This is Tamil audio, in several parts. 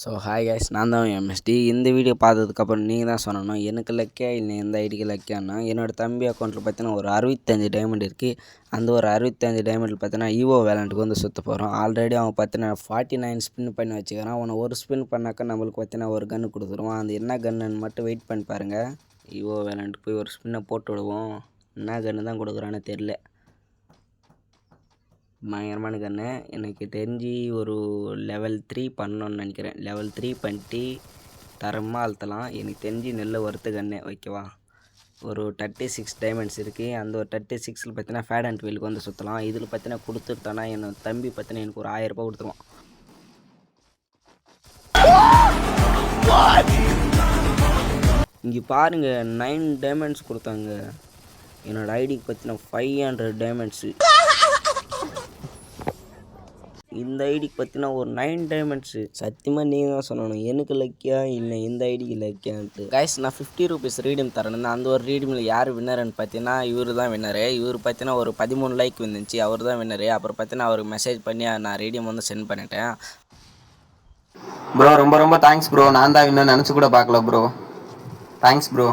ஸோ ஹாய் கைஸ், நான் தான் எம்எஸ்டி. இந்த வீடியோ பார்த்ததுக்கப்புறம் நீங்கள் தான் சொல்லணும், எனக்கு லக்கியா இல்லை எந்த ஐடிக்கு லக்கியானா. என்னோடய தம்பி அக்கௌண்ட்டில் பார்த்தீங்கன்னா ஒரு 65 டைமண்ட் இருக்குது. அந்த ஒரு 65 டைமண்டில் பார்த்தீங்கன்னா ஈவோ வேலண்ட்டுக்கு வந்து சுற்ற போகிறோம். ஆல்ரெடி அவன் பார்த்தீங்கன்னா 49 ஸ்பின் பண்ணி வச்சுக்கிறான். அவனை ஒரு ஸ்பின் பண்ணாக்கா நம்மளுக்கு பார்த்தீங்கன்னா ஒரு கன்று கொடுத்துருவான். அது என்ன கன்னுன்னு மட்டும் வெயிட் பண்ணி பாருங்கள். ஈவோ வேலண்ட்டுக்கு போய் ஒரு ஸ்பின்னை போட்டு விடுவோம். என்ன கன்று தான் கொடுக்குறான்னு தெரில. பயங்கரமான கன்று. எனக்கு தெரிஞ்சு ஒரு லெவல் 3 பண்ணணுன்னு நினைக்கிறேன். லெவல் 3 பண்ணிட்டு தரமாக அழுத்தலாம். எனக்கு தெரிஞ்சு நல்ல ஒர்த்து கன்று, ஓகேவா. ஒரு 36 டைமண்ட்ஸ் இருக்குது. அந்த ஒரு 36ல் பார்த்தீங்கன்னா ஃபேட் அண்ட் வீலுக்கு வந்து சுற்றலாம். இதில் பார்த்தீங்கன்னா கொடுத்துட்டானா என்னோட தம்பி பார்த்தீங்கன்னா எனக்கு ஒரு 1000 ரூபா கொடுத்துருவான். இங்கே பாருங்கள், 9 டைமண்ட்ஸ் கொடுத்தாங்க. என்னோடய ஐடிக்கு பார்த்தீங்கன்னா 500 டைமண்ட்ஸு. இந்த ஐடிக்கு பார்த்தீங்கன்னா ஒரு 9 டைமண்ட்ஸு. சத்தியமாக நீங்கள் தான் சொல்லணும், எனக்கு லக்கியா இல்லை எந்த ஐடிக்கு லக்கியான்ட்டு. கைஸ், நான் 50 ரூபீஸ் ரீடீம் தரேன். அந்த ஒரு ரீடீமில் யார் வின்னர்னு பார்த்தீங்கன்னா இவர் தான் வின்னரு. இவர் பார்த்தீங்கன்னா ஒரு 13 லைக் வந்துச்சு. அவர் தான் வின்னரு. அப்புறம் பார்த்தீங்கன்னா அவருக்கு மெசேஜ் பண்ணி நான் ரீடீம் வந்து சென்ட் பண்ணிட்டேன். ப்ரோ ரொம்ப ரொம்ப தேங்க்ஸ் ப்ரோ. நான் தான் இன்னும் நினச்சி கூட பார்க்கல ப்ரோ. Thanks bro.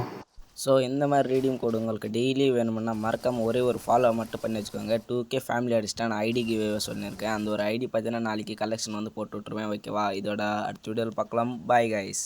ஸோ இந்த மாதிரி ரீடிங் கோடு உங்களுக்கு டெய்லி வேணுமுன்னா மறக்காமல் ஒரே ஒரு ஃபாலோ மட்டும் பண்ணி வச்சுக்கோங்க. 2K ஃபேமிலி அடிச்சிட்டா நான் ஐடி கிவே சொல்லியிருக்கேன். அந்த ஒரு ஐடி பார்த்தீங்கன்னா நாளைக்கு கலெக்ஷன் வந்து போட்டு விட்ருவேன், ஓகேவா. இதோட அடுத்த வீடியோவில் பார்க்கலாம். Bye guys.